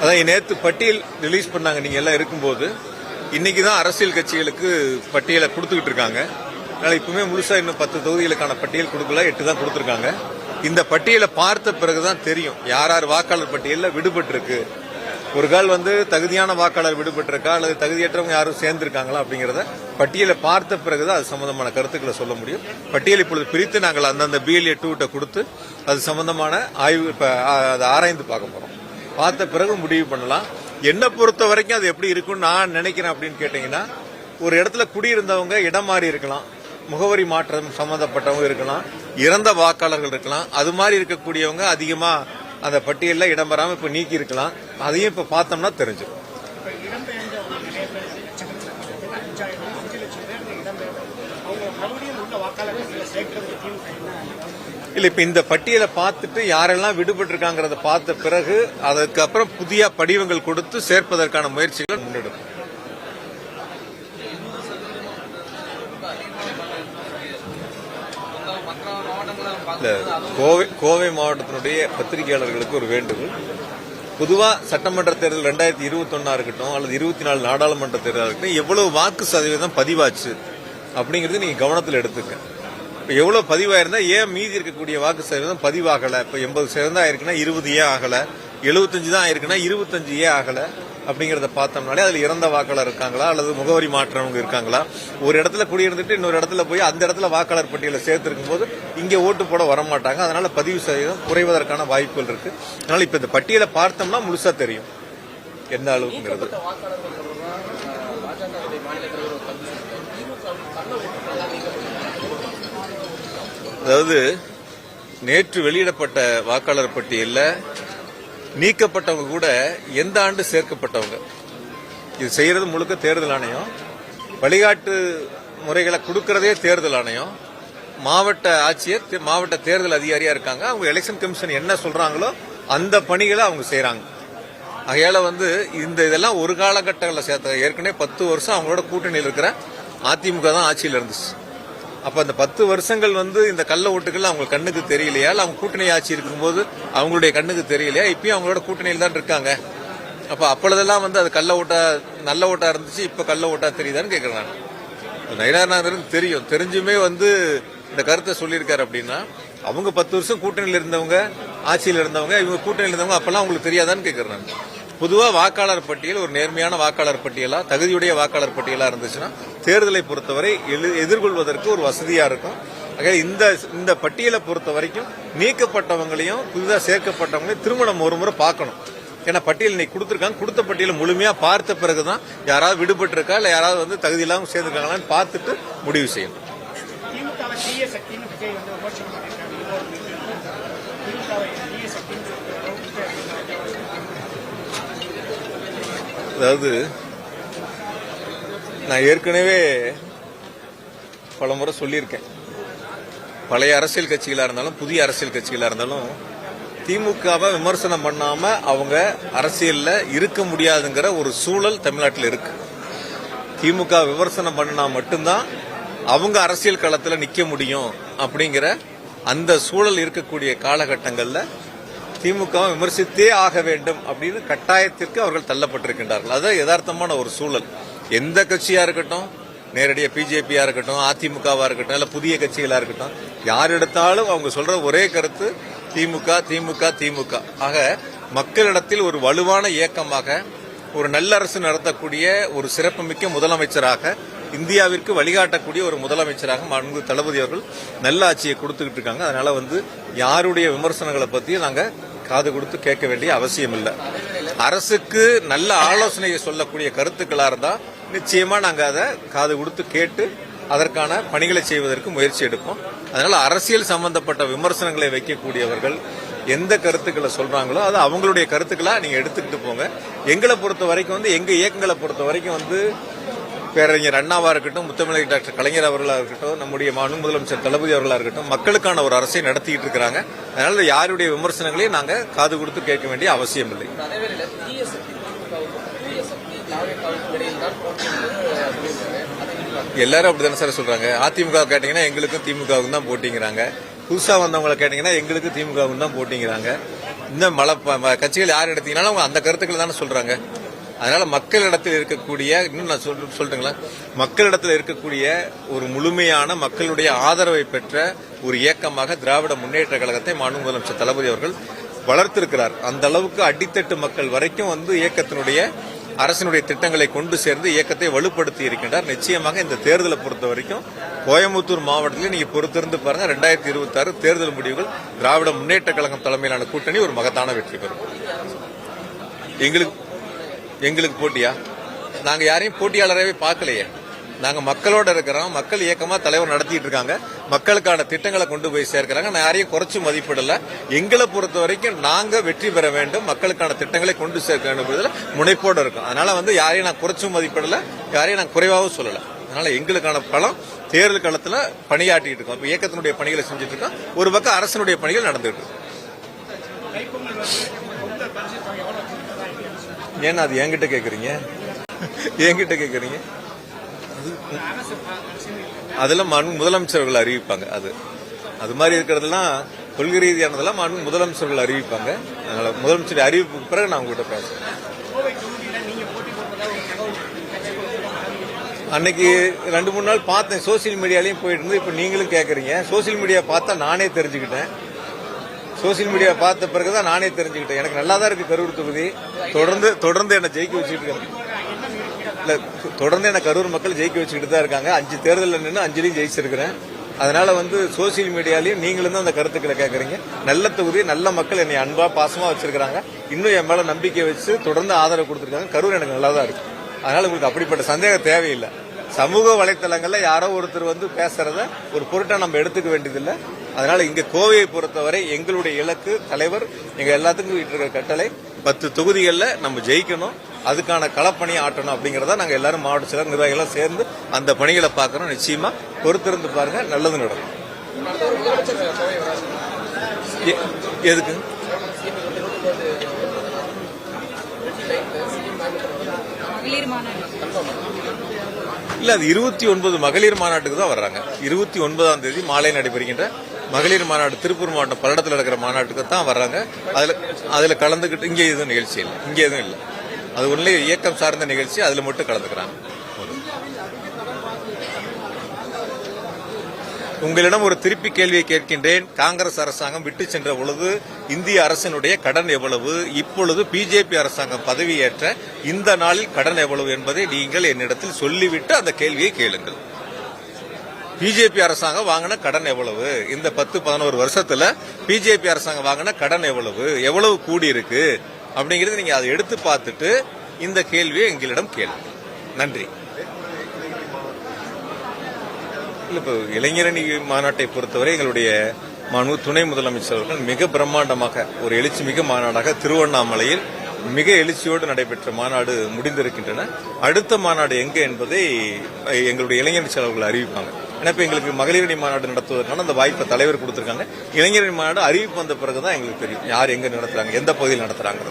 அதான் நேற்று பட்டியல் ரிலீஸ் பண்ணாங்க. நீங்க எல்லாம் இருக்கும்போது இன்னைக்கு தான் அரசியல் கட்சிகளுக்கு பட்டியலை கொடுத்துக்கிட்டு இருக்காங்க. அதனால இப்பவுமே முழுசா இன்னும் 10 தொகுதிகளுக்கான பட்டியல் கொடுக்கல, 8 தான் கொடுத்துருக்காங்க. இந்த பட்டியலை பார்த்த பிறகுதான் தெரியும் யார் யார் வாக்காளர் பட்டியலில் விடுபட்டு இருக்கு. ஒரு கால் தகுதியான வாக்காளர் விடுபட்டிருக்கா அல்லது தகுதியற்றவங்க யாரும் சேர்ந்திருக்காங்களா அப்படிங்கறத பட்டியலை பார்த்த பிறகுதான் அது சம்பந்தமான கருத்துக்களை சொல்ல முடியும். பட்டியல் இப்பொழுது பிரித்து நாங்கள் அந்தந்த BLA 2 கொடுத்து அது சம்பந்தமான ஆய்வு அதை ஆராய்ந்து பார்க்க போறோம். பார்த்த பிறகு முடிவு பண்ணலாம். என்ன பொறுத்த வரைக்கும் அது எப்படி இருக்கும்னு நான் நினைக்கிறேன் அப்படின்னு கேட்டீங்கன்னா, ஒரு இடத்துல குடியிருந்தவங்க இடம் மாறி இருக்கலாம், முகவரி மாற்றம் சம்பந்தப்பட்டவங்க இருக்கலாம், இறந்த வாக்காளர்கள் இருக்கலாம். அது மாதிரி இருக்கக்கூடியவங்க அதிகமா அந்த பட்டியலில் இடம்பெறாம இப்ப நீக்கி இருக்கலாம். அதையும் இப்ப பார்த்தோம்னா தெரிஞ்சிடும். இல்ல, இப்ப இந்த பட்டியலை பார்த்துட்டு யாரெல்லாம் விடுபட்டு இருக்காங்கிறத பார்த்த பிறகு அதுக்கப்புறம் புதிய படிவங்கள் கொடுத்து சேர்ப்பதற்கான முயற்சிகள் முன்னெடுக்கும். கோவை மாவட்டத்தினுடைய பத்திரிகையாளர்களுக்கு ஒரு வேண்டுகோள். பொதுவா சட்டமன்ற தேர்தல் 2021 இருக்கட்டும் அல்லது 24 நாடாளுமன்ற தேர்தல் இருக்கட்டும், எவ்வளவு வாக்கு சதவீதம் பதிவாச்சு அப்படிங்கறது நீங்க கவனத்தில் எடுத்துக்க. இப்ப எவ்வளவு பதிவாயிருந்தா ஏன் மீதி இருக்கக்கூடிய வாக்கு சதவீதம் பதிவாகல? இப்ப 80% ஆயிருக்குன்னா 20 ஏன் ஆகல, 75 தான் ஆயிருக்குன்னா 25 ஏன் ஆகல அப்படிங்கறத பார்த்தோம்னாலே அதுல இறந்த வாக்காளர் இருக்காங்களா அல்லது முகவரி மாற்றவங்க இருக்காங்களா, ஒரு இடத்துல குடியிருந்துட்டு இன்னொரு இடத்துல போய் அந்த இடத்துல வாக்காளர் பட்டியலை சேர்த்திருக்கும் போது இங்க ஓட்டு போட வரமாட்டாங்க. அதனால பதிவு சதவீதம் குறைவதற்கான வாய்ப்புகள் இருக்கு. அதனால இப்ப இந்த பட்டியலை பார்த்தோம்னா முழுசா தெரியும் எந்த அளவுக்குங்கிறது. அதாவது நேற்று வெளியிடப்பட்ட வாக்காளர் பட்டியலில் நீக்கப்பட்டவங்க கூட எந்த ஆண்டு சேர்க்கப்பட்டவங்க, இது செய்யறது முழுக்க தேர்தல் ஆணையம், வழிகாட்டு முறைகளை கொடுக்கறதே தேர்தல் ஆணையம், மாவட்ட ஆட்சியர் மாவட்ட தேர்தல் அதிகாரியா இருக்காங்க. அவங்க எலெக்ஷன் கமிஷன் என்ன சொல்றாங்களோ அந்த பணிகளை அவங்க செய்யறாங்க. ஆகையால இதெல்லாம் ஒரு காலகட்டங்களில் சேர்த்த. ஏற்கனவே 10 வருஷம் அவங்களோட கூட்டணியில் இருக்கிற அதிமுக தான் ஆட்சியில் இருந்துச்சு. அப்ப அந்த 10 வருஷங்கள் இந்த கள்ள ஓட்டுகள் அவங்க கண்ணுக்கு தெரியலையா, அவங்க கூட்டணி ஆட்சி இருக்கும்போது அவங்களுடைய கண்ணுக்கு தெரியலையா? இப்பயும் அவங்களோட கூட்டணியில் தான் இருக்காங்க. அப்ப அப்பொழுதெல்லாம் அது கள்ள ஓட்டா நல்ல ஓட்டா இருந்துச்சு, இப்ப கள்ள ஓட்டா தெரியுதான்னு கேட்கறாங்க. நயினார்நாதனுக்கு தெரியும். தெரிஞ்சுமே இந்த கருத்தை சொல்லியிருக்காரு அப்படின்னா, அவங்க 10 வருஷம் கூட்டணியில் இருந்தவங்க, ஆட்சியில் இருந்தவங்க, இவங்க கூட்டணியில் இருந்தவங்க, அப்பெல்லாம் அவங்களுக்கு தெரியாதான்னு கேட்கறாங்க. பொதுவா வாக்காளர் பட்டியல் ஒரு நேர்மையான வாக்காளர் பட்டியலா, தகுதியுடைய வாக்காளர் பட்டியலா இருந்துச்சுன்னா தேர்தலை பொறுத்தவரை எதிர்கொள்வதற்கு ஒரு வசதியா இருக்கும். இந்த பட்டியலை பொறுத்த வரைக்கும் நீக்கப்பட்டவங்களையும் புதிதாக சேர்க்கப்பட்டவங்களையும் திருமணம் ஒரு முறை பார்க்கணும். ஏன்னா பட்டியல் இன்னைக்கு கொடுத்திருக்காங்க, கொடுத்த பட்டியலை முழுமையா பார்த்த பிறகுதான் யாராவது விடுபட்டு இருக்கா இல்ல யாராவது தகுதி இல்லாம சேர்ந்திருக்காங்களான்னு பார்த்துட்டு முடிவு செய்யணும். அதாவது நான் ஏற்கனவே பல முறை சொல்லியிருக்கேன், பழைய அரசியல் கட்சிகளா இருந்தாலும் புதிய அரசியல் கட்சிகளா இருந்தாலும் திமுகவை விமர்சனம் பண்ணாம அவங்க அரசியல்ல இருக்க முடியாதுங்கிற ஒரு சூழல் தமிழ்நாட்டில் இருக்கு. திமுக விமர்சனம் பண்ணினா மட்டும்தான் அவங்க அரசியல் களத்தில் நிக்க முடியும் அப்படிங்கிற அந்த சூழல் இருக்கக்கூடிய காலகட்டங்கள்ல திமுக விமர்சித்தே ஆக வேண்டும் அப்படின்னு கட்டாயத்திற்கு அவர்கள் தள்ளப்பட்டிருக்கின்றார்கள். அது யதார்த்தமான ஒரு சூழல். எந்த கட்சியா இருக்கட்டும், நேரடியாக பிஜேபியா இருக்கட்டும், அதிமுகவா இருக்கட்டும், இல்ல புதிய கட்சிகளா இருக்கட்டும், யார் எடுத்தாலும் அவங்க சொல்ற ஒரே கருத்து திமுக திமுக திமுக. ஆக மக்களிடத்தில் ஒரு வலுவான இயக்கமாக, ஒரு நல்ல அரசு நடத்தக்கூடிய ஒரு சிறப்புமிக்க முதலமைச்சராக, இந்தியாவிற்கு வழிகாட்டக்கூடிய ஒரு முதலமைச்சராக மாண்பு தளபதி அவர்கள் நல்ல ஆட்சியை கொடுத்துக்கிட்டு இருக்காங்க. அதனால யாருடைய விமர்சனங்களை பத்தி நாங்க காது கொடுத்து கேட்க வேண்டிய அவசியம் இல்லை. அரசுக்கு நல்ல ஆலோசனையை சொல்லக்கூடிய கருத்துக்களா இருந்தா நிச்சயமா நாங்க அதை காது கொடுத்து கேட்டு அதற்கான பணிகளை செய்வதற்கு முயற்சி எடுப்போம். அதனால அரசியல் சம்பந்தப்பட்ட விமர்சனங்களை வைக்கக்கூடியவர்கள் எந்த கருத்துக்களை சொல்றாங்களோ அது அவங்களுடைய கருத்துக்களா நீங்க எடுத்துக்கிட்டு போங்க. எங்களை பொறுத்த வரைக்கும் எங்க இயக்கங்களை பொறுத்த வரைக்கும் பேரறிஞர் அண்ணாவா இருக்கட்டும், முத்தமிழை டாக்டர் கலைஞர் அவர்களா இருக்கட்டும், நம்முடைய மாநில முதலமைச்சர் தளபதி அவர்களா இருக்கட்டும், மக்களுக்கான ஒரு அரசை நடத்திட்டு இருக்கிறாங்க. அதனால யாருடைய விமர்சனங்களையும் நாங்க காது கொடுத்து கேட்க வேண்டிய அவசியம் இல்லை. எல்லாரும் அப்படித்தானே சார் சொல்றாங்க. அதிமுக கேட்டீங்கன்னா எங்களுக்கும் திமுகவுக்கும் தான் போட்டிங்கிறாங்க. புதுசா வந்தவங்களை கேட்டீங்கன்னா எங்களுக்கு திமுகவுக்கும் தான் போட்டிங்கிறாங்க. இந்த கட்சிகள் யார் எடுத்தீங்கன்னாலும் அவங்க அந்த கருத்துக்களை தானே சொல்றாங்க. அதனால மக்களிடத்தில் இருக்கக்கூடிய இன்னும் நான் சொல்றேங்களா, மக்களிடத்தில் இருக்கக்கூடிய ஒரு முழுமையான மக்களுடைய ஆதரவை பெற்ற ஒரு இயக்கமாக திராவிட முன்னேற்ற கழகத்தை மாண்பு முதலமைச்சர் தளபதி அவர்கள் வளர்த்திருக்கிறார். அந்த அளவுக்கு அடித்தட்டு மக்கள் வரைக்கும் இயக்கத்தினுடைய அரசினுடைய திட்டங்களை கொண்டு சேர்ந்து இயக்கத்தை வலுப்படுத்தி இருக்கின்றார். நிச்சயமாக இந்த தேர்தலை பொறுத்த வரைக்கும் கோயம்புத்தூர் மாவட்டத்தில் நீங்க பொறுத்திருந்து பாருங்க, 2026 தேர்தல் முடிவுகள் திராவிட முன்னேற்ற கழகம் தலைமையிலான கூட்டணி ஒரு மகத்தான வெற்றி பெறும். எங்களுக்கு போட்டியா? நாங்க யாரையும் போட்டியாளராகவே பார்க்கலையே. நாங்க மக்களோட இருக்கிறோம். மக்கள் இயக்கமா தலைவர் நடத்திட்டு இருக்காங்க. மக்களுக்கான திட்டங்களை கொண்டு போய் சேர்க்கிறாங்க. நான் யாரையும் குறைச்சு மதிப்பிடல. எங்களை பொறுத்த வரைக்கும் நாங்க வெற்றி பெற வேண்டும், மக்களுக்கான திட்டங்களை கொண்டு சேர்க்க வேண்டும் முனைப்போடு இருக்கும். அதனால யாரையும் நான் குறைச்சும் மதிப்பிடல, யாரையும் நான் குறைவாகவும் சொல்லல. அதனால எங்களுக்கான பலம் தேர்தல் களத்துல பணியாற்றிட்டு இருக்கோம். இப்ப இயக்கத்தினுடைய பணிகளை செஞ்சுட்டு இருக்கோம். ஒரு பக்கம் அரசனுடைய பணிகள் நடந்துட்டு இருக்கு. ஏன்னா அது என்கிட்ட கேக்குறீங்க? அதெல்லாம் முதலமைச்சர்கள் அறிவிப்பாங்க. அது மாதிரி இருக்கிறதெல்லாம் கொள்கை ரீதியானதெல்லாம் முதலமைச்சர்கள் அறிவிப்பாங்க. அதனால முதலமைச்சர் அறிவிப்புக்கு பிறகு நான் உங்ககிட்ட பேசுறேன். அன்னைக்கு 2-3 நாள் பார்த்தேன், சோசியல் மீடியாலையும் போயிட்டு இருந்து. இப்ப நீங்களும் கேக்குறீங்க. சோசியல் மீடியா பார்த்தா நானே தெரிஞ்சுக்கிட்டேன். சோசியல் மீடியா பார்த்த பிறகுதான் நானே தெரிஞ்சுக்கிட்டேன். எனக்கு நல்லா தான் இருக்கு கரூர் தொகுதி. தொடர்ந்து என்ன ஜெயிக்க வச்சுட்டு இருக்காங்க. இல்ல, தொடர்ந்து என்ன கரூர் மக்கள் ஜெயிக்க வச்சுக்கிட்டு தான் இருக்காங்க. 5 தேர்தலில் நின்று 5லையும் ஜெயிச்சிருக்கிறேன். அதனால சோசியல் மீடியாலையும் நீங்களும் தான் அந்த கருத்துக்களை கேட்கறீங்க. நல்ல தொகுதி, நல்ல மக்கள் என்னை அன்பா பாசமா வச்சிருக்காங்க. இன்னும் என் மேல நம்பிக்கை வச்சு தொடர்ந்து ஆதரவு கொடுத்திருக்காங்க. கரூர் எனக்கு நல்லா தான் இருக்கு. அதனால உங்களுக்கு அப்படிப்பட்ட சந்தேகம் தேவையில்லை. சமூக வலைத்தளங்கள்ல யாரோ ஒருத்தர் பேசுறத ஒரு பொருட்டா நம்ம எடுத்துக்க வேண்டியதில்லை. அதனால இங்க கோவையை பொறுத்தவரை எங்களுடைய இலக்கு, தலைவர் எங்க எல்லாத்துக்கும் இருக்கிற கட்டளை 10 தொகுதிகளில் நம்ம ஜெயிக்கணும், அதுக்கான களப்பணியை ஆட்டணும் அப்படிங்கறத நாங்க எல்லாரும் மாவட்ட செயலர் நிர்வாகிகள் சேர்ந்து அந்த பணிகளை பார்க்கறோம். நிச்சயமா பொறுத்திருந்து பாருங்க, நல்லது நடக்கும். எதுக்கு இல்ல, அது 29 மகளிர் மாநாட்டுக்கு தான் வர்றாங்க. 29ஆம் தேதி மாலை நடைபெறுகின்ற மகளிர் மாநாடு, திருப்பூர் மாவட்டம் பல்லடத்தில் இருக்கிற மாநாட்டுக்கு தான் வர்றாங்க. அதுல கலந்துகிட்டு இங்கே எதுவும் நிகழ்ச்சி இல்லை, இங்கே எதுவும் இல்லை. அது ஒன்லி இயக்கம் சார்ந்த நிகழ்ச்சி, அதுல மட்டும் கலந்துக்கிறாங்க. உங்களிடம் ஒரு திருப்பி கேள்வியை கேட்கின்றேன். காங்கிரஸ் அரசாங்கம் விட்டு சென்ற பொழுது இந்திய அரசினுடைய கடன் எவ்வளவு, இப்பொழுது பிஜேபி அரசாங்கம் பதவியேற்ற இந்த நாளில் கடன் எவ்வளவு என்பதை நீங்கள் என்னிடத்தில் சொல்லிவிட்டு அந்த கேள்வியை கேளுங்கள். பிஜேபி அரசாங்கம் வாங்கின கடன் எவ்வளவு, இந்த 10-11 வருஷத்துல பிஜேபி அரசாங்கம் வாங்கின கடன் எவ்வளவு கூடி இருக்கு அப்படிங்கறது நீங்க அதை எடுத்து பார்த்துட்டு இந்த கேள்வியை எங்களிடம் கேளுங்க. நன்றி. இப்போ இளைஞரணி மாநாட்டை பொறுத்தவரை எங்களுடைய துணை முதலமைச்சர் அவர்கள் மிக பிரம்மாண்டமாக ஒரு எழுச்சி மிக மாநாடாக திருவண்ணாமலையில் மிக எழுச்சியோடு நடைபெற்ற மாநாடு முடிந்திருக்கின்றன. அடுத்த மாநாடு எங்க என்பதை எங்களுடைய இளைஞரணி செயலர்கள் அறிவிப்பாங்க. ஏன்னா இப்ப எங்களுக்கு மகளிரணி மாநாடு நடத்துவதற்கான அந்த வாய்ப்பை தலைவர் கொடுத்திருக்காங்க. இளைஞரணி மாநாடு அறிவிப்பு வந்த பிறகுதான் எங்களுக்கு தெரியும் யார் எங்க நடத்துறாங்க, எந்த பகுதியில் நடத்துறாங்க.